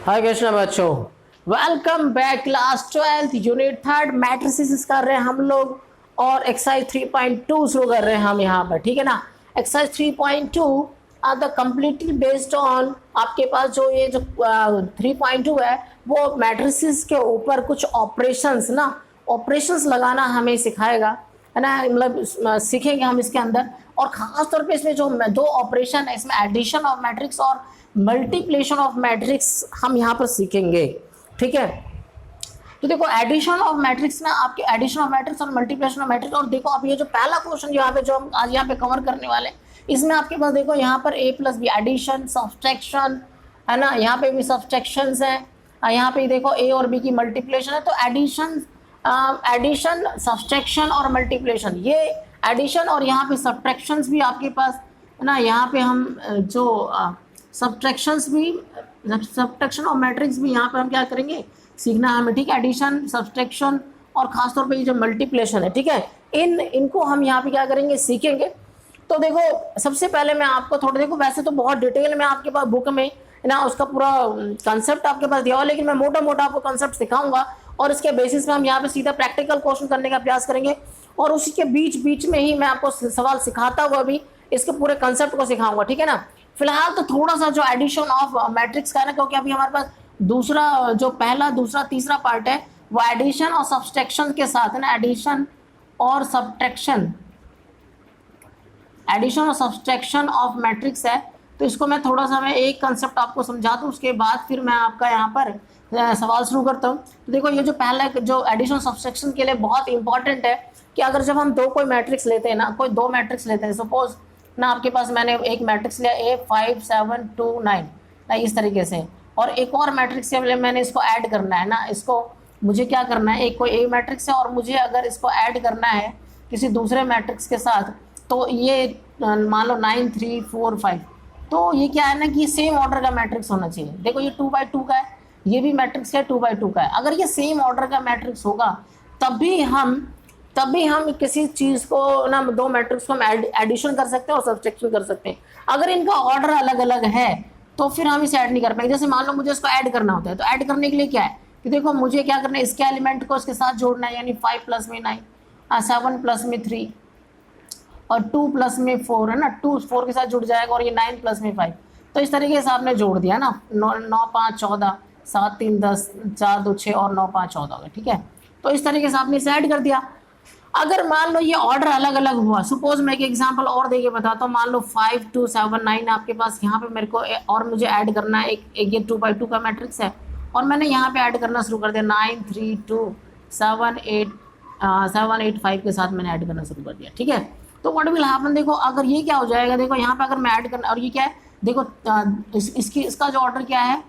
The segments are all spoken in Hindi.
हाय कृष्णा बच्चों, welcome back. Class 12 unit 3 matrices कर रहे हैं हम लोग और एक्सरसाइज 3.2 शुरू कर रहे हैं हम यहाँ पर, ठीक है ना। Exercise 3.2 are the completely based on आपके पास जो ये जो 3.2 है वो मैट्रिसेस के ऊपर कुछ ऑपरेशंस लगाना हमें सिखाएगा, है ना। मतलब सीखेंगे हम इसके अंदर, और खास तौर पे इसमें जो दो ऑपरेशन है इसमें एडिशन ऑफ मैट्रिक्स और मल्टीप्लिकेशन ऑफ मैट्रिक्स हम यहाँ पर सीखेंगे, ठीक है। तो देखो एडिशन ऑफ मैट्रिक्स ना, आपके एडिशन ऑफ मैट्रिक्स और मल्टीप्लिकेशन ऑफ मैट्रिक्स, और देखो आप ये जो पहला क्वेश्चन यहाँ पे जो हम आज यहाँ पे कवर करने वाले हैं इसमें आपके पास देखो यहाँ पर a plus B addition subtraction है ना, यहाँ पे भी सब्सट्रैक्शंस है, यहाँ पे देखो a और b की मल्टीप्लिकेशन है। तो एडिशन सब्सट्रैक्शन और मल्टीप्लिकेशन, ये एडिशन और यहाँ पे सब्ट्रैक्शंस भी आपके पास है ना। यहाँ पे हम जो सब्ट्रैक्शंस भी, सब्ट्रैक्शन और मैट्रिक्स भी यहाँ पे हम क्या करेंगे, सीखना हमें, ठीक है। एडिशन सब्ट्रैक्शन और खासतौर पे ये जो मल्टीप्लिकेशन है, ठीक है, इनको हम यहाँ पे क्या करेंगे, सीखेंगे। तो देखो सबसे पहले मैं आपको थोड़ा, देखो वैसे तो बहुत डिटेल में आपके पास बुक में ना उसका पूरा कंसेप्ट आपके पास दिया हुआ, लेकिन मैं मोटा मोटा आपको कंसेप्ट सिखाऊंगा और इसके बेसिस पे हम यहाँ पे सीधा प्रैक्टिकल क्वेश्चन करने का प्रयास करेंगे, और उसी के बीच बीच में ही मैं आपको सवाल सिखाता हुआ भी इसके पूरे कंसेप्ट को सिखाऊंगा, ठीक है ना। फिलहाल तो थोड़ा सा जो एडिशन ऑफ मैट्रिक्स का है ना, क्योंकि अभी हमारे पास दूसरा जो पहला दूसरा तीसरा पार्ट है वो एडिशन और सब्सट्रैक्शन के साथ है ना, एडिशन और सब्सट्रैक्शन ऑफ मैट्रिक्स है। तो इसको मैं थोड़ा सा मैं एक कंसेप्ट आपको समझा दूँ, उसके बाद फिर मैं आपका यहाँ पर सवाल शुरू करता हूँ। तो देखो ये जो पहला जो एडिशन सब्सट्रैक्शन के लिए बहुत इंपॉर्टेंट है कि अगर जब हम कोई मैट्रिक्स लेते हैं ना, कोई दो मैट्रिक्स लेते हैं, सपोज ना आपके पास मैंने एक मैट्रिक्स लिया A5 7 2 9 ना, इस तरीके से, और एक और मैट्रिक्स के लिए मैंने इसको ऐड करना है ना, इसको मुझे क्या करना है, एक कोई A मैट्रिक्स है और मुझे अगर इसको ऐड करना है किसी दूसरे मैट्रिक्स के साथ, तो ये मान लो 9 3 4 5, तो ये क्या है ना कि सेम ऑर्डर का मैट्रिक्स होना चाहिए। देखो ये 2x2 का है, ये भी मैट्रिक्स है 2x2 का है। अगर ये सेम ऑर्डर का मैट्रिक्स होगा तभी हम किसी चीज़ को ना, दो मैट्रिक्स को हम एडिशन कर सकते हैं और सब्सट्रैक्शन कर सकते हैं। अगर इनका ऑर्डर अलग अलग है तो फिर हम इसे ऐड नहीं कर पाएंगे। जैसे मान लो मुझे इसको ऐड करना होता है, तो ऐड करने के लिए क्या है कि देखो मुझे क्या करना है, इसके एलिमेंट को इसके साथ जोड़ना है, यानी 5 प्लस में 9, 7 प्लस में 3 और 2 प्लस में 4 है ना, 2 4 के साथ जुड़ जाएगा, और ये 9 प्लस में 5। तो इस तरीके से आपने जोड़ दिया ना, 9 5 14, 7 3 10, 4 2 6 और 9 5 14 होगा, ठीक है। तो इस तरीके से आपने इसे ऐड कर दिया। अगर मान लो ये ऑर्डर अलग अलग हुआ, सपोज मैं एक एग्जांपल और देके बताता हूँ, मान लो 5 2 7 9 आपके पास यहाँ पे मेरे को और मुझे ऐड करना है, एक ये 2x2 का मैट्रिक्स है, और मैंने यहाँ पे ऐड करना शुरू कर दिया 9 3 2 7 8 5 के साथ मैंने ऐड करना शुरू कर दिया, ठीक है। तो व्हाट विल हैपन, देखो अगर ये क्या हो जाएगा, देखो यहाँ पे अगर मैं ऐड करना, और ये क्या है देखो इसका जो ऑर्डर क्या है,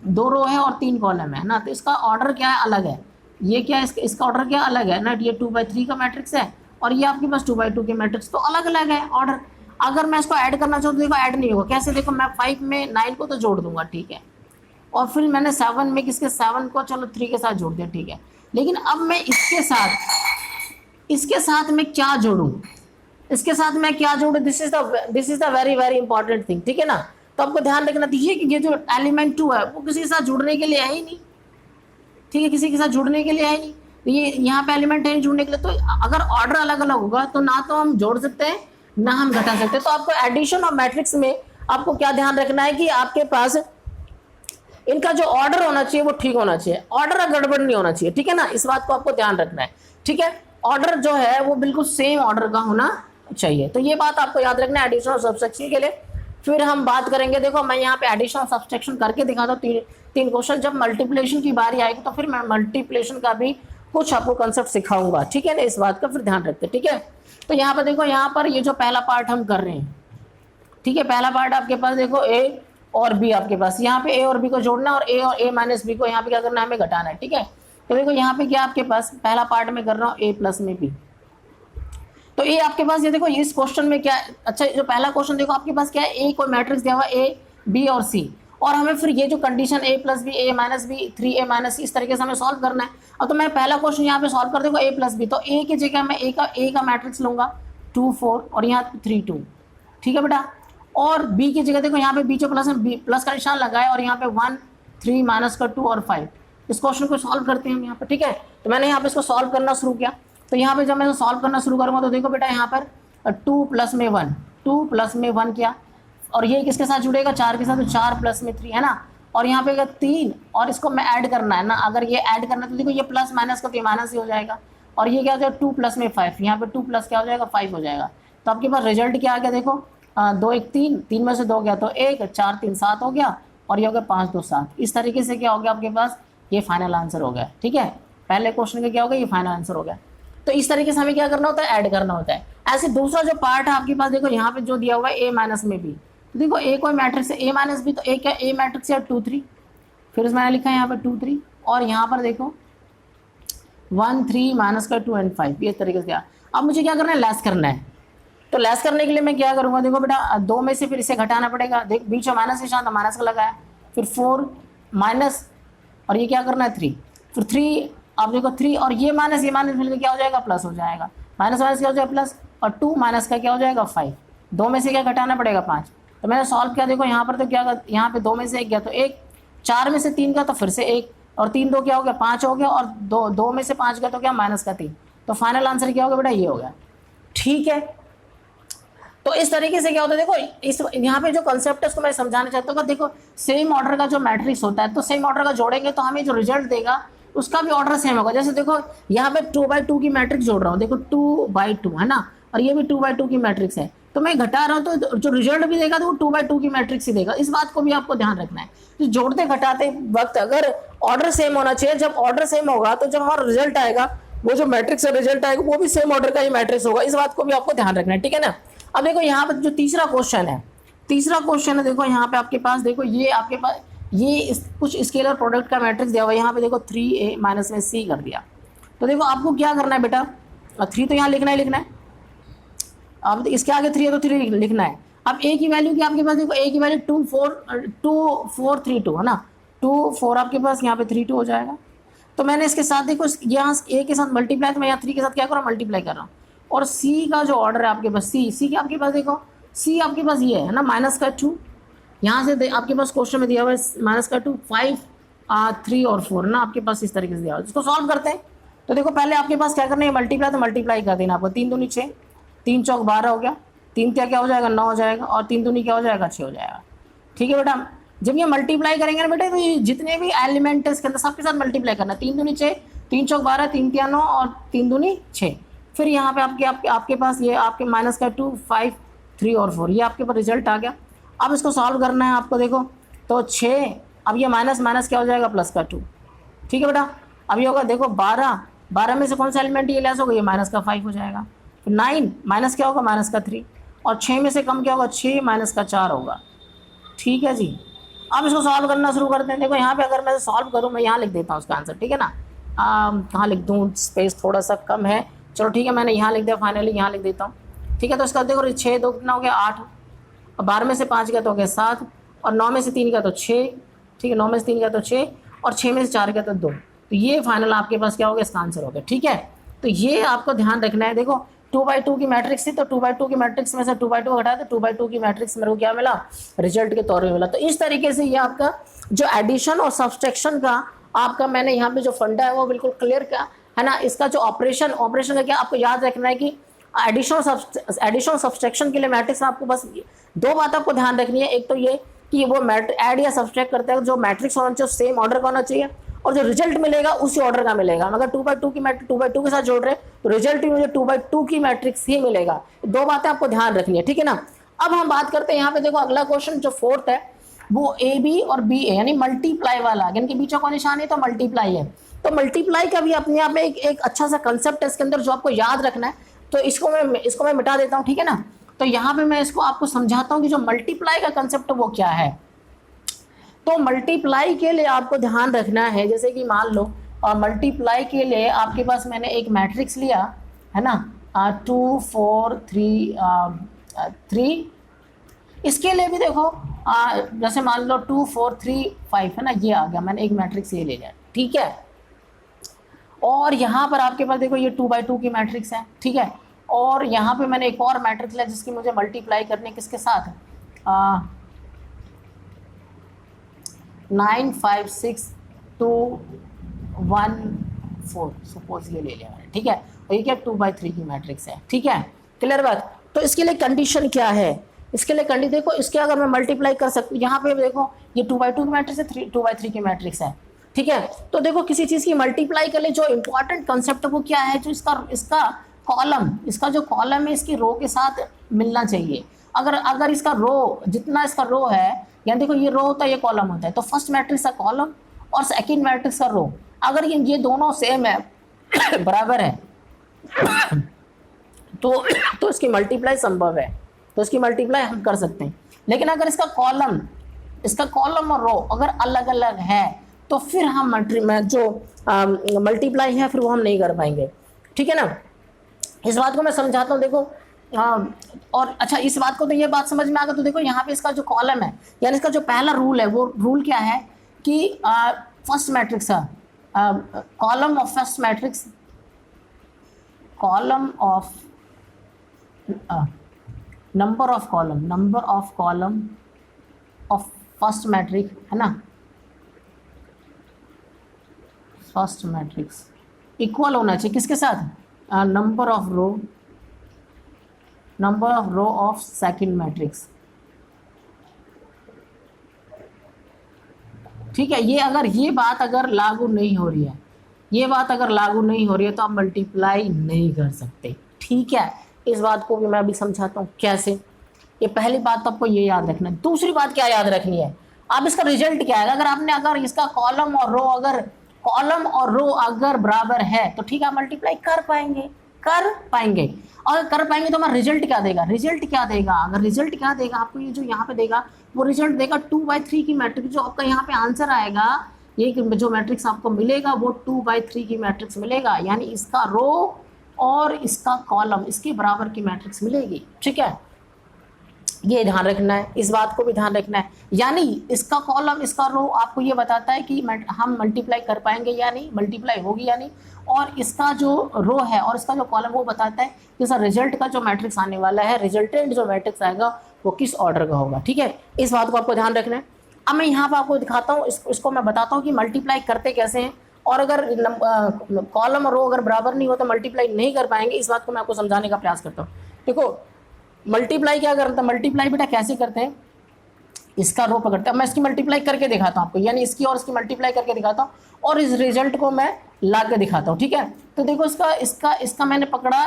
2 रो है और 3 कॉलम है ना, तो इसका ऑर्डर क्या है, अलग है। ये क्या है, इसका ऑर्डर क्या अलग है ना, ये 2x3 का मैट्रिक्स है और ये आपके पास 2x2 के मैट्रिक्स, तो अलग अलग है ऑर्डर। अगर मैं इसको ऐड करना चाहूँ तो देखो ऐड नहीं होगा, कैसे, देखो मैं 5 में 9 को तो जोड़ दूंगा, ठीक है, और फिर मैंने 7 में किसके 7 को चलो 3 के साथ जोड़ दिया, ठीक है। लेकिन अब मैं इसके साथ मैं क्या जोड़ूँ, इसके साथ मैं क्या जोड़ूँ, this is the very very important thing, ठीक है ना। तो आपको ध्यान रखना दीजिए कि ये जो एलिमेंट 2 है वो किसी के साथ जुड़ने के लिए है ही नहीं, ठीक है, किसी के साथ जुड़ने के लिए है नहीं, तो ये यहाँ पे एलिमेंट है नहीं जुड़ने के लिए। तो अगर ऑर्डर अलग अलग होगा तो ना तो हम जोड़ सकते हैं ना हम घटा सकते हैं। तो आपको एडिशन ऑफ मैट्रिक्स में आपको क्या ध्यान रखना है कि आपके पास इनका जो ऑर्डर होना चाहिए वो ठीक होना चाहिए, ऑर्डर गड़बड़ नहीं होना चाहिए, ठीक है ना, इस बात को आपको ध्यान रखना है, ठीक है। ऑर्डर जो है वो बिल्कुल सेम ऑर्डर का होना चाहिए, तो ये बात आपको याद रखना है एडिशन और सब्सट्रैक्शन के लिए। फिर हम बात करेंगे, देखो मैं यहाँ पे एडिशन और सब्सट्रैक्शन करके दिखाता हूँ तीन क्वेश्चन। जब मल्टीप्लिकेशन की बारी आएगी तो फिर मैं मल्टीप्लिकेशन का भी कुछ आपको कंसेप्ट सिखाऊंगा, ठीक है ना, इस बात का फिर ध्यान रखते हैं, ठीक है। तो यहाँ पर देखो, यहाँ पर ये जो पहला पार्ट हम कर रहे हैं, ठीक है, पहला पार्ट आपके पास देखो A और B, आपके पास यहाँ पे A और B को जोड़ना और A माइनस B को यहाँ पे क्या करना है, हमें घटाना है, ठीक है। तो देखो यहाँ पे क्या आपके पास पहला पार्ट में कर रहा हूँ A प्लस में B, तो ये आपके पास ये देखो इस क्वेश्चन में क्या है, अच्छा जो पहला क्वेश्चन देखो आपके पास क्या है, ए कोई मैट्रिक्स दिया हुआ A B और C, और हमें फिर ये जो condition A plus B A minus B 3A minus C, इस तरीके से हमें सॉल्व करना है। अब तो मैं पहला क्वेश्चन यहाँ पे सॉल्व कर देखो A प्लस बी, तो A की जगह मैं A का मैट्रिक्स लूंगा 2 4 और यहाँ 3 2, ठीक है बेटा, और B की जगह देखो यहाँ पे B जो प्लस का निशान लगाए और यहाँ पे 1 3 माइनस का 2 और 5। इस क्वेश्चन को सॉल्व करते हैं हम यहाँ पर, ठीक है। तो मैंने यहाँ पे इसको सॉल्व करना शुरू किया। तो यहाँ पे जब मैं सॉल्व करना शुरू करूँगा तो देखो बेटा यहाँ पर 2 प्लस में 1, 2 प्लस में 1 किया, और ये किसके साथ जुड़ेगा, 4 के साथ, तो 4 प्लस में 3 है ना। और यहाँ पे 3, और इसको मैं ऐड करना है ना, अगर ये ऐड करना है तो देखो ये प्लस माइनस का तो ये माइनस ही हो जाएगा। और ये क्या हो जाएगा, 2 प्लस में 5, यहाँ पे 2 प्लस क्या हो जाएगा, 5 हो जाएगा। तो आपके पास रिजल्ट क्या आ गया, देखो 2 1 3, 3 में से 2 गया तो 1, 4 3 7 हो गया, और ये हो गया 5 2 7। इस तरीके से क्या हो गया आपके पास, ये फाइनल आंसर हो गया, ठीक है। पहले क्वेश्चन का क्या हो गया, ये फाइनल आंसर हो गया। तो इस तरीके से हमें क्या करना होता है, ऐड करना होता है। ऐसे दूसरा जो पार्ट है आपके पास, देखो यहाँ पे जो दिया हुआ है ए माइनस में बी, तो देखो ए कोई मैट्रिक्स है, ए माइनस बी, तो ए क्या, ए मैट्रिक्स है 2 3, फिर उसमें मैंने लिखा है यहाँ पे 2 3, और यहाँ पर देखो 1 3 माइनस का 2 एंड 5, ये तरीके से दिया। अब मुझे क्या करना है, लेस करना है। तो लेस करने के लिए मैं क्या करूँगा, देखो बेटा 2 में से फिर इसे घटाना पड़ेगा, देख बीच में माइनस निशान था, माइनस का लगाया, फिर 4 माइनस, और ये क्या करना है 3, फिर 3, आप देखो 3 और ये माइनस मिलकर क्या हो जाएगा, प्लस हो जाएगा, माइनस माइनस क्या हो जाएगा प्लस, और 2 माइनस का क्या हो जाएगा 5, 2 में से क्या घटाना पड़ेगा 5। तो मैंने सॉल्व किया, देखो यहाँ पर तो क्या, यहाँ पे 2 में से 1 गया तो 1, 4 में से 3 का तो फिर से 1, और 3 2 क्या हो गया 5 हो गया, और 2 में से 5 का तो क्या माइनस का 3। तो फाइनल आंसर क्या होगा बेटा, ये हो गया, ठीक है। तो इस तरीके से क्या होता है, देखो इस यहाँ पे जो कॉन्सेप्ट है उसको मैं समझाना चाहता हूँ। देखो सेम ऑर्डर का जो मैट्रिक्स होता है, तो सेम ऑर्डर का जोड़ेंगे तो हमें जो रिजल्ट देगा उसका भी ऑर्डर सेम होगा। जैसे देखो यहाँ पे 2/2 की मैट्रिक्स जोड़ रहा हूँ, देखो 2/2 है ना, और ये भी 2/2 की मैट्रिक्स है, तो मैं घटा रहा हूँ तो जो रिजल्ट भी देगा तो वो 2/2 की मैट्रिक्स ही देगा। इस बात को भी आपको ध्यान रखना है, तो जोड़ते घटाते वक्त अगर ऑर्डर सेम होना चाहिए, जब ऑर्डर सेम होगा तो जब हमारा रिजल्ट आएगा, वो जो मैट्रिक्स का रिजल्ट आएगा वो भी सेम ऑर्डर का ही मैट्रिक्स होगा। इस बात को भी आपको ध्यान रखना है, ठीक है ना। अब देखो यहाँ पर जो तीसरा क्वेश्चन है, देखो यहाँ पे आपके पास, देखो ये आपके पास ये कुछ स्केलर प्रोडक्ट का मैट्रिक्स दिया हुआ है, यहाँ पे देखो 3a माइनस में c कर दिया। तो देखो आपको क्या करना है बेटा, 3 तो यहाँ लिखना है, अब इसके आगे 3 है तो 3 लिखना है। अब a की वैल्यू क्या आपके पास, देखो a की वैल्यू 2 4 3 2 है ना, 2 4 आपके पास यहाँ पे 3 2 हो जाएगा। तो मैंने इसके साथ देखो यहाँ a के साथ मल्टीप्लाई, तो मैं यहाँ 3 के साथ क्या कर रहा हूँ, मल्टीप्लाई कर रहा हूँ। और c का जो ऑर्डर है आपके पास, c के आपके पास देखो c आपके पास ये है ना, माइनस का 2, यहाँ से आपके पास क्वेश्चन में दिया हुआ है माइनस का 2 5 3 और 4 ना, आपके पास इस तरीके से दिया हुआ है। इसको सॉल्व करते हैं। तो देखो पहले आपके पास क्या करना है, मल्टीप्लाई, तो मल्टीप्लाई कर देना आपको, 3 दूनी 6, 3 चौक 12 हो गया, 3 क्या हो जाएगा 9 हो जाएगा, और 3 दूनी क्या हो जाएगा 6 हो जाएगा, ठीक है बेटा। जब ये मल्टीप्लाई करेंगे ना बेटा, तो ये जितने भी एलिमेंट है इसके अंदर सबके साथ मल्टीप्लाई करना, 3 दूनी 6, 3 चौक 12, 3 3 9 और 3 दूनी 6। फिर यहाँ पे आपके पास ये आपके माइनस का 2 5 3 और 4, ये आपके पास रिजल्ट आ गया। अब इसको सॉल्व करना है आपको, देखो तो 6, अब ये माइनस माइनस क्या हो जाएगा, प्लस का 2, ठीक है बेटा। अब ये होगा देखो 12 में से कौन सा एलिमेंट ये लेस होगा, ये माइनस का 5 हो जाएगा। फिर 9 माइनस क्या होगा, माइनस का 3, और 6 में से कम क्या होगा, 6 माइनस का 4 होगा, ठीक है जी। अब इसको सॉल्व करना शुरू करते हैं। देखो यहाँ पे अगर मैं सॉल्व करूँ, मैं यहाँ लिख देता हूँ उसका आंसर, ठीक है ना। कहाँ लिख दूँ, स्पेस थोड़ा सा कम है, चलो ठीक है, मैंने यहाँ लिख दिया, फाइनली यहाँ लिख देता हूँ, ठीक है। तो इसका देखो 6 2 कितना हो गया 8, और 12 में से 5 का तो हो गया 7, और 9 में से 3 का तो 6, ठीक है, 9 में से 3 का तो 6, और 6 में से 4 का तो 2। तो ये फाइनल आपके पास क्या हो गया, इसका आंसर हो गया, ठीक है। तो ये आपको ध्यान रखना है। देखो 2/2 की मैट्रिक्स थी, तो 2/2 की मैट्रिक्स में से 2/2 हटाया तो 2/2 की मैट्रिक्स मेरे को क्या मिला, रिजल्ट के तौर पे मिला। तो इस तरीके से ये आपका जो एडिशन और सब्सट्रैक्शन का आपका मैंने यहाँ पे जो फंडा है वो बिल्कुल क्लियर किया है ना। इसका जो ऑपरेशन का क्या आपको याद रखना है कि एडिशन सब्सट्रैक्शन के लिए मैट्रिक्स में आपको बस 2 बात आपको ध्यान रखनी है। एक तो ये कि वो ऐड या सब्सट्रैक्ट करते हैं, जो मैट्रिक्स होना चाहिए सेम ऑर्डर का होना चाहिए, और जो रिजल्ट मिलेगा उसी ऑर्डर का मिलेगा। अगर 2/2 की मैट्रिक्स 2/2 के साथ जोड़ रहे हैं तो रिजल्ट भी मुझे 2/2 की मैट्रिक्स ही मिलेगा। 2 बातें आपको ध्यान रखनी है, ठीक है ना। अब हम बात करते हैं यहाँ पे, देखो अगला क्वेश्चन जो 4th है वो AB और BA यानी मल्टीप्लाई वाला, इनके बीच का निशान है तो मल्टीप्लाई है। तो मल्टीप्लाई का भी अपने आप में एक अच्छा सा कंसेप्ट है इसके अंदर जो आपको याद रखना है। तो इसको मैं मिटा देता हूँ, ठीक है ना। तो यहाँ पे मैं इसको आपको समझाता हूँ कि जो मल्टीप्लाई का कंसेप्ट वो क्या है। तो मल्टीप्लाई के लिए आपको ध्यान रखना है, जैसे कि मान लो मल्टीप्लाई के लिए आपके पास मैंने एक मैट्रिक्स लिया है ना, 2 4 3। इसके लिए भी देखो जैसे मान लो 2 4 3 5 है ना, ये आ गया, मैंने एक मैट्रिक्स ये ले लिया, ठीक है। और यहाँ पर आपके पास देखो ये 2/2 की मैट्रिक्स है, ठीक है। और यहाँ पे मैंने एक और मैट्रिक्स लिया जिसकी मुझे मल्टीप्लाई करनी है किसके साथ, 9 5 6 2 1 4 सपोज ये ले लिया मैंने, ठीक है। और ये क्या 2/3 की मैट्रिक्स है, ठीक है, क्लियर बात। तो इसके लिए कंडीशन क्या है, इसके लिए कंडीशन देखो, इसके अगर मैं मल्टीप्लाई कर सकती हूँ, यहाँ पे देखो ये 2/2 की मैट्रिक्स है, 2/3 की मैट्रिक्स है, ठीक है। तो देखो किसी चीज की मल्टीप्लाई कर ले, जो इंपॉर्टेंट कंसेप्ट है वो क्या है, जो इसका कॉलम, इसका जो कॉलम है इसकी रो के साथ मिलना चाहिए। अगर इसका रो, जितना इसका रो है, यानी देखो ये रो होता है, ये कॉलम होता है, तो फर्स्ट मैट्रिक्स का कॉलम और सेकंड मैट्रिक्स का रो, अगर ये दोनों सेम है बराबर है तो इसकी मल्टीप्लाई संभव है, तो इसकी मल्टीप्लाई हम कर सकते हैं। लेकिन अगर इसका कॉलम और रो अगर अलग अलग है तो फिर हम मल्टीप्लाई है फिर वो हम नहीं कर पाएंगे, ठीक है ना। इस बात को मैं समझाता हूँ, देखो और अच्छा इस बात को तो ये बात समझ में आ गया। तो देखो यहाँ पे इसका जो कॉलम है, यानी इसका जो पहला रूल है, वो रूल क्या है कि फर्स्ट मैट्रिक्स का column of first matrix, column of number of column of first matrix, है ना, फर्स्ट मैट्रिक्स इक्वल होना चाहिए किसके साथ, number of row of second matrix, ठीक है। ये बात अगर लागू नहीं हो रही है, तो आप मल्टीप्लाई नहीं कर सकते, ठीक है। इस बात को भी मैं अभी समझाता हूँ कैसे। ये पहली बात तो आपको ये याद रखना है। दूसरी बात क्या याद रखनी है, अब इसका रिजल्ट क्या है, अगर इसका कॉलम और रो अगर बराबर है तो ठीक है, मल्टीप्लाई कर पाएंगे। और कर पाएंगे तो हमारा रिजल्ट क्या देगा, अगर रिजल्ट क्या देगा आपको, ये जो यहाँ पे देगा वो रिजल्ट देगा 2/3 की मैट्रिक्स। जो आपका यहाँ पे आंसर आएगा, ये जो मैट्रिक्स आपको मिलेगा वो 2/3 की मैट्रिक्स मिलेगा, यानी इसका रो और इसका कॉलम इसके बराबर की मैट्रिक्स मिलेगी, ठीक है। ये ध्यान रखना है, इस बात को भी ध्यान रखना है। यानी इसका कॉलम इसका रो आपको ये बताता है कि हम मल्टीप्लाई कर पाएंगे या नहीं, मल्टीप्लाई होगी या नहीं, और इसका जो रो है और इसका जो कॉलम वो बताता है कि इसका रिजल्ट का जो मैट्रिक्स आने वाला है, रिजल्टेंट जो मैट्रिक्स आएगा वो किस ऑर्डर का होगा, ठीक है। इस बात को आपको ध्यान रखना है। अब मैं यहाँ पर आपको दिखाता हूँ, इसको मैं बताता हूँ कि मल्टीप्लाई करते कैसे हैं, और अगर कॉलम और रो अगर बराबर नहीं हो तो मल्टीप्लाई नहीं कर पाएंगे। इस बात को मैं आपको समझाने का प्रयास करता हूँ। देखो मल्टीप्लाई क्या करता है, मल्टीप्लाई बेटा कैसे करते हैं, इसका रो पकड़ते हैं। मैं इसकी मल्टीप्लाई करके दिखाता हूँ आपको, यानी इसकी और इसकी मल्टीप्लाई करके दिखाता हूँ और इस रिजल्ट को मैं ला के दिखाता हूँ, ठीक है। तो देखो इसका मैंने पकड़ा,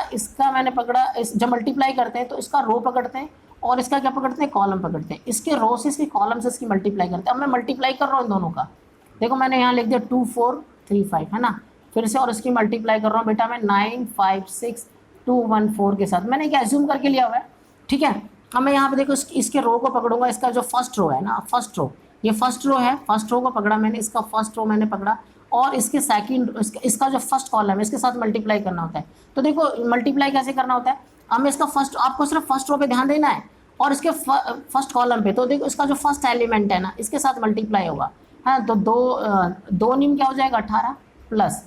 जब मल्टीप्लाई करते हैं तो इसका रो पकड़ते हैं और इसका क्या पकड़ते हैं, कॉलम पकड़ते हैं। इसके रो से इसके कॉलम से इसकी मल्टीप्लाई करते हैं। अब मैं मल्टीप्लाई कर रहा हूँ इन दोनों का, देखो मैंने यहाँ लिख दिया 2 4 3 5, है ना। फिर से और इसकी मल्टीप्लाई कर रहा हूँ बेटा मैं 9 5 6 2 1 4 के साथ, मैंने क्या एज्यूम करके लिया हुआ है, ठीक है। अब मैं यहाँ पे देखो इसके रो को पकड़ूंगा, इसका जो फर्स्ट रो है ना, ये फर्स्ट रो है, फर्स्ट रो को पकड़ा मैंने, इसका फर्स्ट रो मैंने पकड़ा, और इसके सेकंड इसका जो फर्स्ट कॉलम है इसके साथ मल्टीप्लाई करना होता है। तो देखो मल्टीप्लाई कैसे करना होता है, हमें इसका आपको सिर्फ फर्स्ट रो पे ध्यान देना है और इसके फर्स्ट कॉलम पे। तो देखो इसका जो फर्स्ट एलिमेंट है ना, इसके साथ मल्टीप्लाई होगा, हाँ। तो दो नीम क्या हो जाएगा 18 प्लस,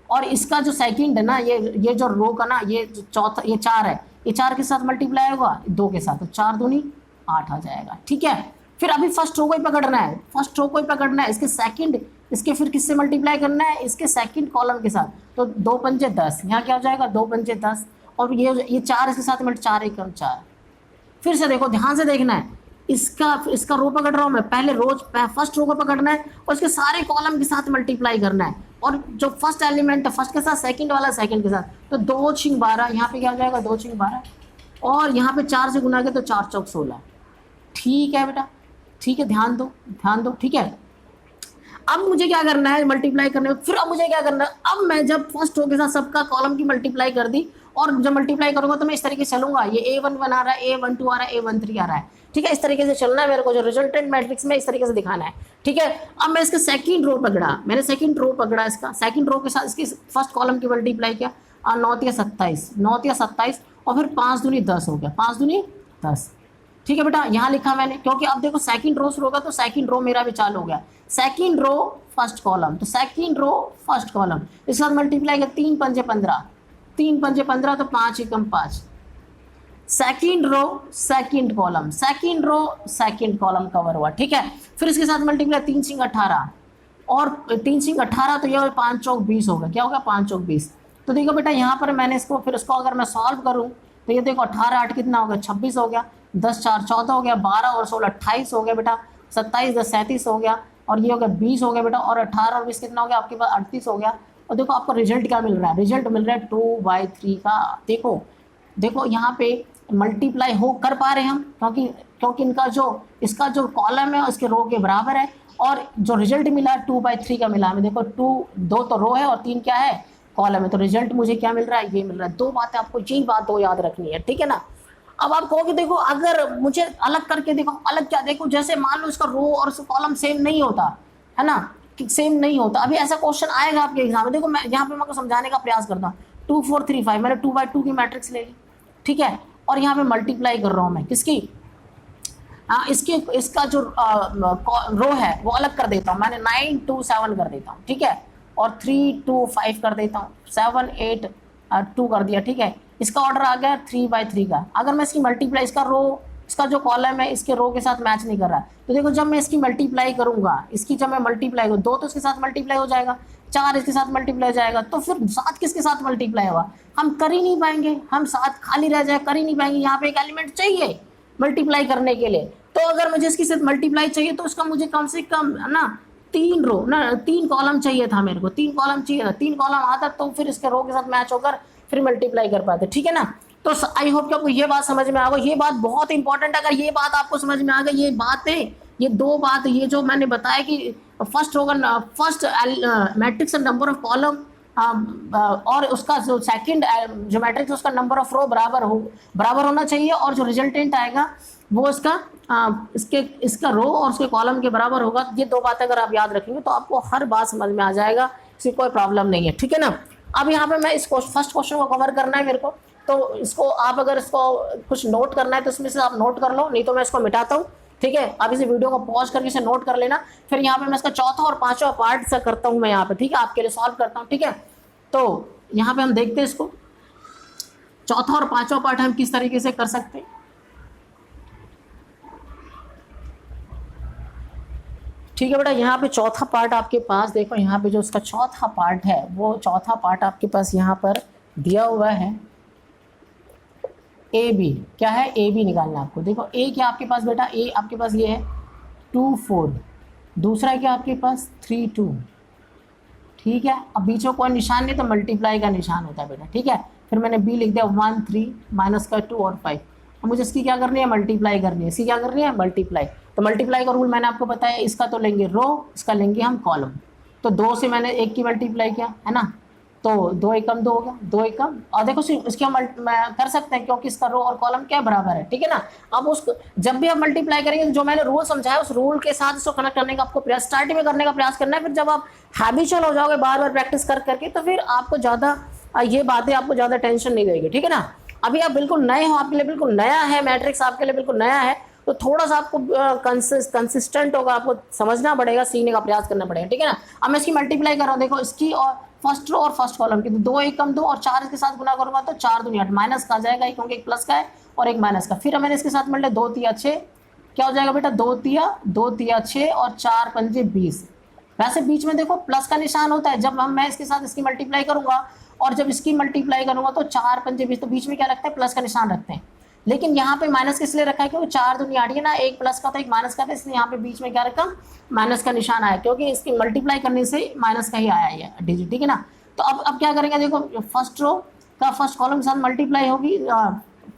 और इसका जो सेकंड है ना, ये जो रो का ना, ये जो चौथा, ये 4 है, ये 4 के साथ मल्टीप्लाई होगा 2 के साथ, तो 4 दूनी 8 आ जाएगा, ठीक है। फिर अभी फर्स्ट रो को ही पकड़ना है, इसके सेकंड, इसके फिर किससे मल्टीप्लाई करना है, इसके सेकंड कॉलम के साथ। तो 2 पंजे 10, यहाँ क्या हो जाएगा 2 पंजे 10, और ये 4 इसके साथ 4 1 4। फिर से देखो, ध्यान से देखना है, इसका रो पकड़ रहा हूँ मैं, पहले फर्स्ट रो को पकड़ना है और इसके सारे कॉलम के साथ मल्टीप्लाई करना है, और जो फर्स्ट एलिमेंट है फर्स्ट के साथ, सेकंड वाला सेकंड के साथ। तो 2 6 12, यहाँ पे क्या हो जाएगा 2 6 12, और यहाँ पे 4 से गुना के तो 4 चौक 16, ठीक है बेटा, ठीक है। ध्यान दो, ठीक है। अब मुझे क्या करना है, मल्टीप्लाई करने में, फिर अब मुझे क्या करना है, अब मैं जब फर्स्ट रो के साथ सबका कॉलम की मल्टीप्लाई कर दी, और जब मल्टीप्लाई करूंगा तो मैं इस तरीके से चलूंगा, ये A11 आ रहा है, A12 आ रहा है, A13 आ रहा है, ठीक है। इस तरीके से चलना है मेरे को, जो रिजल्टेंट मैट्रिक्स में इस तरीके से दिखाना है, ठीक है। अब मैं इसका सेकंड रो पकड़ा, इसका सेकंड रो के साथ इसकी फर्स्ट कॉलम की मल्टीप्लाई किया, और 9 या 27, और फिर 5 दूनी 10 हो गया, 5 दूनी 10, ठीक है बेटा। यहाँ लिखा मैंने, क्योंकि अब देखो सेकंड रो शुरू होगा तो सेकंड रो मेरा भी चालू हो गया, सेकंड रो फर्स्ट कॉलम, तो सेकंड रो फर्स्ट कॉलम इसके साथ मल्टीप्लाई किया, 3 पंजे 15, तो 5 एकम 5, second row second column, second row second column cover हुआ, ठीक है। फिर इसके साथ मल्टीप्लाई 3 सिंग 18 और 3 सिंग 18, तो ये 5 चौक 20 होगा। क्या होगा? 5 चौक 20। तो देखो बेटा यहाँ पर मैंने इसको, फिर इसको अगर मैं सॉल्व करूँ तो ये देखो 18 8 कितना होगा? 26 हो गया। 10 4 14 हो गया। 12 और 16 28 हो गया बेटा। 27 10 37 हो गया। और ये हो गया 20 हो गया बेटा। और 18 और 20 कितना हो गया आपके पास? 38 हो गया। और देखो आपको रिजल्ट क्या मिल रहा है? रिजल्ट मिल रहा है 2/3 का। देखो यहाँ पे मल्टीप्लाई हो कर पा रहे हैं हम, क्योंकि इनका जो इसका जो कॉलम है उसके रो के बराबर है, और जो रिजल्ट मिला 2/3 का मिला हमें। देखो 2 तो रो है और 3 क्या है? कॉलम है। तो रिजल्ट मुझे क्या मिल रहा है? ये मिल रहा है। दो बातें आपको, यही बात दो याद रखनी है, ठीक है ना। अब आप कहोगे देखो अगर मुझे अलग करके देखो, अलग क्या? देखो जैसे मान लो इसका रो और इसका कॉलम सेम नहीं होता है ना, कि सेम नहीं होता। अभी ऐसा क्वेश्चन आएगा आपके एग्जाम में। देखो मैं यहाँ पे आपको समझाने का प्रयास करता हूँ। 2 4 3 5 मैंने 2/2 की मैट्रिक्स ले ली, ठीक है। और यहाँ पे मल्टीप्लाई कर रहा हूँ मैं किसकी? इसका जो रो है वो अलग कर देता हूँ। मैंने 9 2 7 कर देता हूँ, ठीक है। और 3 2 5 कर देता हूँ। 7 8 2 कर दिया, ठीक है। इसका ऑर्डर आ गया 3/3 का। अगर मैं इसकी मल्टीप्लाई, इसका जो कॉलम है इसके रो के साथ मैच नहीं कर रहा है, तो देखो जब मैं इसकी मल्टीप्लाई करूंगा, जब मैं मल्टीप्लाई करूँ, 2 तो इसके साथ मल्टीप्लाई हो जाएगा, 4 इसके साथ मल्टीप्लाई हो जाएगा, तो फिर 7 किसके साथ मल्टीप्लाई होगा? हम कर ही नहीं पाएंगे, हम 7 खाली रह जाए, कर ही नहीं पाएंगे। यहाँ पे एक एलिमेंट चाहिए मल्टीप्लाई करने के लिए। तो अगर मुझे इसके साथ मल्टीप्लाई चाहिए तो उसका मुझे कम से कम ना 3 रो ना 3 कॉलम चाहिए था मेरे को, 3 कॉलम चाहिए था। 3 कॉलम आता तो फिर इसके रो के साथ मैच होकर फिर मल्टीप्लाई कर पाते, ठीक है ना। तो आई होप कि आपको ये बात समझ में आ गई। ये बात बहुत इंपॉर्टेंट है। अगर ये बात आपको समझ में आ गई, ये बातें, ये दो बात, ये जो मैंने बताया कि फर्स्ट होगा, first matrix number of column, और उसका जो सेकंड जो मैट्रिक्स उसका नंबर ऑफ रो बराबर होना चाहिए, और जो रिजल्टेंट आएगा वो इसका रो और उसके कॉलम के बराबर होगा। ये दो बातें अगर आप याद रखेंगे तो आपको हर बात समझ में आ जाएगा, इसकी कोई प्रॉब्लम नहीं है, ठीक है ना। अब यहाँ पे मैं इसको फर्स्ट क्वेश्चन को कवर करना है मेरे को, तो इसको आप अगर इसको कुछ नोट करना है तो इसमें से आप नोट कर लो, नहीं तो मैं इसको मिटाता हूँ, ठीक है। आप इसे वीडियो को पॉज करके इसे नोट कर लेना। फिर यहाँ पे मैं इसका चौथा और पांचवा पार्ट से करता हूँ मैं यहाँ पे, ठीक है, आपके लिए सॉल्व करता हूँ, ठीक है। तो यहाँ पे हम देखते हैं इसको, चौथा और पांचवा पार्ट हम किस तरीके से कर सकते हैं। ठीक है बेटा, यहाँ पे चौथा पार्ट आपके पास देखो, यहाँ पे जो उसका चौथा पार्ट है वो चौथा पार्ट आपके पास यहाँ पर दिया हुआ है ए बी। क्या है? ए बी निकालना है आपको। देखो ए क्या आपके पास बेटा? ए आपके पास ये है 2 4, दूसरा क्या आपके पास 3 2, ठीक है। अब बीच में कोई निशान नहीं तो मल्टीप्लाई का निशान होता है बेटा, ठीक है। फिर मैंने बी लिख दिया 1 3 माइनस का 2 और 5। अब मुझे इसकी क्या करनी है? मल्टीप्लाई करनी है। इसकी क्या करनी है? मल्टीप्लाई। तो मल्टीप्लाई का रूल मैंने आपको बताया, इसका तो लेंगे रो, इसका लेंगे हम कॉलम। तो 2 से मैंने 1 की मल्टीप्लाई किया है ना, तो 2 एकम 2 होगा, 2 एकम, और देखो इसकी हम कर सकते हैं क्योंकि इसका रो और कॉलम क्या बराबर है, ठीक है ना। अब उसको जब भी आप मल्टीप्लाई करेंगे तो जो मैंने रूल समझाया उस रूल के साथ इसको कनेक्ट करने का आपको प्रयास स्टार्टिंग में करने का प्रयास करना है। फिर जब आप हैबिचुअल हो जाओगे बार बार प्रैक्टिस करके, तो फिर आपको ज़्यादा ये बातें आपको ज़्यादा टेंशन नहीं देगी, ठीक है ना। अभी आप बिल्कुल नए हो, आपके लिए बिल्कुल नया है, मैट्रिक्स आपके लिए बिल्कुल नया है, तो थोड़ा सा आपको कंसिस्टेंट होगा, आपको समझना पड़ेगा, सीखने का प्रयास करना पड़ेगा, ठीक है ना। अब मैं इसकी मल्टीप्लाई कर रहा हूँ, देखो इसकी और फर्स्ट रो और फर्स्ट कॉलम की, तो 2 एकम 2 और 4 इसके साथ गुना करूंगा तो 4 दूनी 8, माइनस का आ जाएगा क्योंकि एक प्लस का है और एक माइनस का। फिर मैंने इसके साथ मल्टीप्लाई 2 तिया 6, क्या हो जाएगा बेटा? 2 तिया 6 और 4 पंजे 20। वैसे बीच में देखो प्लस का निशान होता है जब मैं इसके साथ इसकी मल्टीप्लाई करूंगा, और जब इसकी मल्टीप्लाई करूंगा तो 4 पंजे 20, तो बीच में क्या रखते हैं? प्लस का निशान रखते हैं। लेकिन यहाँ पे माइनस किस लिए रखा है? क्योंकि 4 दूनी 8 है ना, एक प्लस का था एक माइनस का था, इसलिए यहाँ पे बीच में क्या रखा? माइनस का निशान आया, क्योंकि इसकी मल्टीप्लाई करने से माइनस का ही आया है डिजिट, ठीक है ना। तो अब क्या करेंगे? देखो फर्स्ट रो का फर्स्ट कॉलम के साथ मल्टीप्लाई होगी,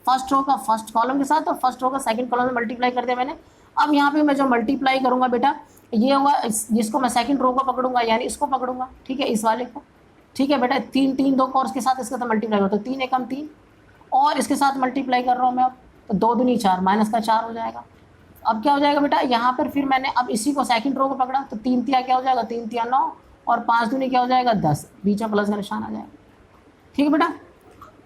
फर्स्ट रो का फर्स्ट कॉलम के साथ और फर्स्ट रो का सेकंड कॉलम में मल्टीप्लाई कर दिया मैंने। अब यहाँ पे मैं जो मल्टीप्लाई करूंगा बेटा, ये होगा, जिसको मैं सेकंड रो को पकड़ूंगा यानी इसको पकड़ूंगा, ठीक है, इस वाले को, ठीक है बेटा। 3 3 2 को और इसके साथ इसका तो मल्टीप्लाई हो, तो 3 एकम 3 और इसके साथ मल्टीप्लाई कर रहा हूँ मैं अब, तो 2 दूनी 4, माइनस का 4 हो जाएगा। अब क्या हो जाएगा बेटा? यहाँ पर फिर मैंने अब इसी को सेकंड रो को पकड़ा, तो 3 तिया क्या हो जाएगा? 3 तिया 9 और 5 दूनी क्या हो जाएगा? 10, बीच में प्लस का निशान आ जाएगा, ठीक है बेटा।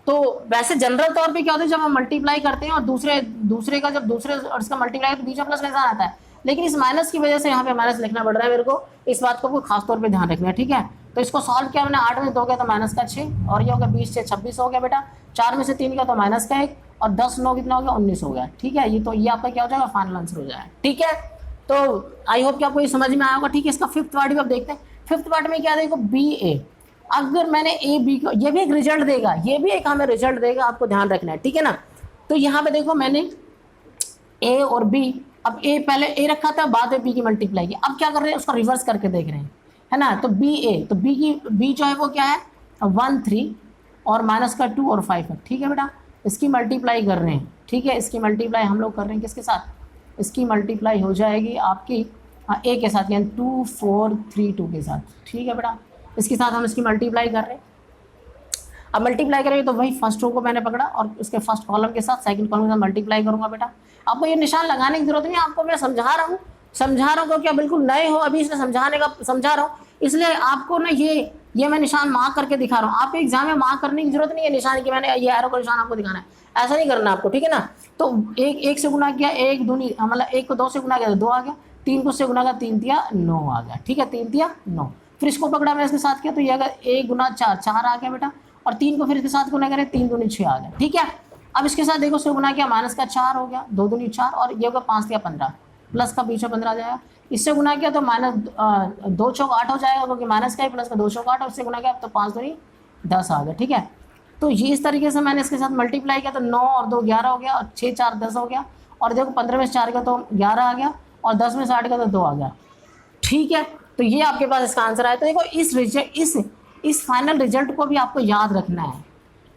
तो वैसे जनरल तौर पे क्या होता है, जब हम मल्टीप्लाई करते हैं और दूसरे का जब दूसरे और इसका मल्टीप्लाई तो बीच में प्लस का निशान आता है, लेकिन इस माइनस की वजह से यहाँ पे माइनस लिखना पड़ रहा है मेरे को, इस बात को खास तौर पे ध्यान रखना है, ठीक है। तो इसको सॉल्व किया मैंने, 8 में 2 गया तो माइनस का 6 और ये हो गया 20 से 26 हो गया बेटा। 4 में से 3 गया तो माइनस का 1, और 10 9 कितना हो गया, 19 हो गया। ठीक है, ये तो ये आपका क्या हो जाएगा, फाइनल आंसर हो जाएगा। ठीक है, तो आई होप कि आपको ये समझ में आया होगा। ठीक है, इसका फिफ्थ पार्ट भी आप देखते हैं। फिफ्थ पार्ट में क्या देखो, बी ए, अगर मैंने ए बी को, ये भी एक रिजल्ट देगा, ये भी एक हमें रिजल्ट देगा, आपको ध्यान रखना है। ठीक है ना, तो यहाँ पे देखो मैंने ए और बी, अब ए पहले ए रखा था, बाद में बी की मल्टीप्लाई की, अब क्या कर रहे हैं, उसका रिवर्स करके देख रहे हैं, है ना। तो बी ए, तो बी की बी जो है वो क्या है, 1 3 और माइनस का 2 और 5 है। ठीक है बेटा, इसकी मल्टीप्लाई कर रहे हैं। ठीक है, इसकी मल्टीप्लाई हम लोग कर रहे हैं किसके साथ, इसकी मल्टीप्लाई हो जाएगी आपकी ए के साथ, यानी 2 4 3 2 के साथ। ठीक है बेटा, इसके साथ हम इसकी मल्टीप्लाई कर रहे हैं। अब मल्टीप्लाई करेंगे तो वही फर्स्ट रो को मैंने पकड़ा और उसके फर्स्ट कॉलम के साथ सेकंड कॉलम के साथ मल्टीप्लाई करूंगा। बेटा आपको ये निशान लगाने की जरूरत नहीं है, आपको मैं समझा रहा हूँ क्योंकि बिल्कुल नए हो अभी, इसलिए समझा रहा हूँ, इसलिए आपको ना ये मैं निशान मार्क करके दिखा रहा हूँ। आपको एग्जाम में मार्क करने की जरूरत नहीं है निशान की, मैंने ये एरो का निशान आपको दिखाना है, ऐसा नहीं करना आपको। ठीक है ना, तो एक से गुना किया, एक दूनी मतलब एक को 2 से गुना किया तो 2 आ गया, 3 को से गुना किया 3 तिया 9 आ गया। ठीक है, 3 तिया 9, फिर इसको पकड़ा मैं इसके साथ किया तो ये अगर 1 गुना 4 4 आ गया बेटा, और 3 को फिर इसके साथ गुना करें 3 दूनी 6 आ गया। ठीक है, अब इसके साथ देखो इसको गुना किया, माइनस का 4 हो गया, 2 दूनी 4 और ये होगा 5 तिया 15, प्लस का पीछे 15 आ जाएगा। इससे गुना किया तो माइनस 2 चौक 8 हो जाएगा, क्योंकि माइनस का ही प्लस का 2 चौक 8, और इससे गुना किया तो 5 दूनी 10 आ गया। ठीक है, तो ये इस तरीके से मैंने इसके साथ मल्टीप्लाई किया तो 9 और 2 11 हो गया, और 6 4 10 हो गया, और देखो 15 में से 4 का तो 11 आ गया, और 10 में से 8 का तो 2 आ गया। ठीक है, तो ये आपके पास इसका आंसर आया। तो देखो इस फाइनल रिजल्ट को भी आपको याद रखना है।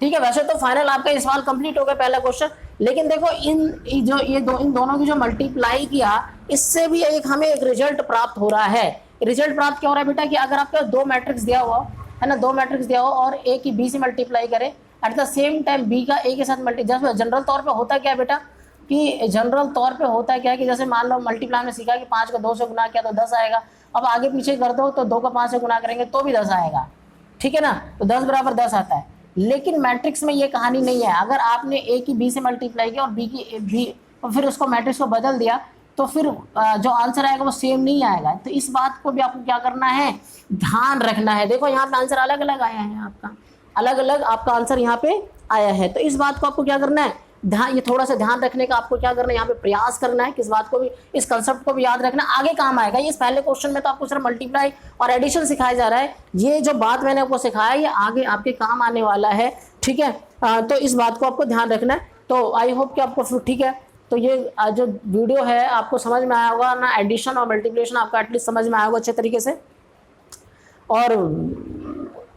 ठीक है, वैसे तो फाइनल आपका इस सवाल कंप्लीट हो गया पहला क्वेश्चन, लेकिन देखो इन दोनों की जो मल्टीप्लाई किया, इससे भी हमें एक रिजल्ट प्राप्त हो रहा है। रिजल्ट प्राप्त क्या हो रहा है बेटा, कि अगर आपका 2 मैट्रिक्स दिया हुआ है ना, 2 मैट्रिक्स दिया हो और ए की बी से मल्टीप्लाई करें, at the same time B का ए के साथ जैसे जनरल तौर पे होता क्या है बेटा, कि जनरल तौर पे होता है क्या है कि जैसे मान लो मल्टीप्लाई में सीखा कि 5 को 2 से गुना किया तो 10 आएगा, अब आगे पीछे कर दो तो 2 को 5 से गुना करेंगे तो भी 10 आएगा। ठीक है ना, तो 10 बराबर 10 आता है। लेकिन मैट्रिक्स में ये कहानी नहीं है, अगर आपने ए की बी से मल्टीप्लाई किया और बी की बी और फिर उसको मैट्रिक्स को बदल दिया तो फिर जो आंसर आएगा वो सेम नहीं आएगा। तो इस बात को भी आपको क्या करना है, ध्यान रखना है। देखो यहाँ पे आंसर अलग अलग आया है, आपका अलग अलग आपका आंसर यहाँ पे आया है, तो इस बात को आपको क्या करना है, ध्यान, ये थोड़ा सा ध्यान रखने का आपको क्या करना है, यहाँ पे प्रयास करना है, किस बात को भी, इस कंसेप्ट को भी याद रखना, आगे काम आएगा। ये इस पहले क्वेश्चन में तो आपको सिर्फ मल्टीप्लाई और एडिशन सिखाया जा रहा है, ये जो बात मैंने आपको सिखाया ये आगे आपके काम आने वाला है। ठीक है, तो इस बात को आपको ध्यान रखना है। तो आई होप कि आपको ठीक है, तो ये जो वीडियो है आपको समझ में आया होगा ना, एडिशन और मल्टीप्लिकेशन आपको एटलीस्ट समझ में आया होगा अच्छे तरीके से। और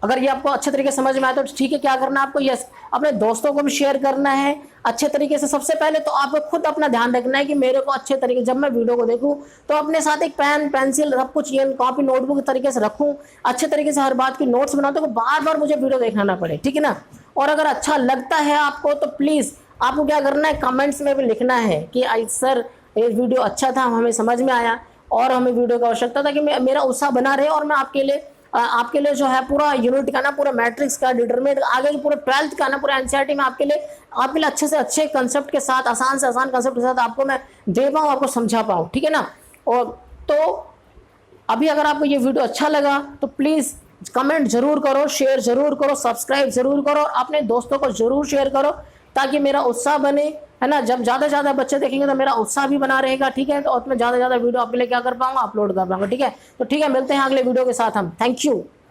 अगर ये आपको अच्छे तरीके से समझ में आया तो ठीक है, क्या करना है आपको, यस अपने दोस्तों को भी शेयर करना है अच्छे तरीके से। सबसे पहले तो आपको खुद अपना ध्यान रखना है कि मेरे को अच्छे तरीके, जब मैं वीडियो को देखूं तो अपने साथ एक पेन पेंसिल सब कुछ ये कॉपी नोटबुक तरीके से रखूं, अच्छे तरीके से हर बात की नोट्स बनाऊं, तो बार बार मुझे वीडियो देखना ना पड़े। ठीक है ना, और अगर अच्छा लगता है आपको तो प्लीज़ आपको क्या करना है, कमेंट्स में भी लिखना है कि सर ये वीडियो अच्छा था, हमें समझ में आया और हमें वीडियो की आवश्यकता था, कि मेरा उत्साह बना रहे और मैं आपके लिए जो है पूरा यूनिट का ना, पूरा मैट्रिक्स का डिटरमिनेंट आगे के पूरे 12th का ना, पूरा एनसीईआरटी में आपके लिए अच्छे से अच्छे कंसेप्ट के साथ, आसान से आसान कंसेप्ट के साथ आपको मैं दे पाऊँ, आपको समझा पाऊँ। ठीक है ना, और तो अभी अगर आपको ये वीडियो अच्छा लगा तो प्लीज़ कमेंट जरूर करो, शेयर जरूर करो, सब्सक्राइब जरूर करो, और अपने दोस्तों को जरूर शेयर करो ताकि मेरा उत्साह बने, है ना। जब ज़्यादा से ज़्यादा बच्चे देखेंगे तो मेरा उत्साह भी बना रहेगा। ठीक है, तो उसमें ज़्यादा से ज़्यादा वीडियो आपके लिए क्या कर पाऊंगा, अपलोड कर पाऊंगा। ठीक है, तो ठीक है, मिलते हैं अगले वीडियो के साथ हम। Thank you.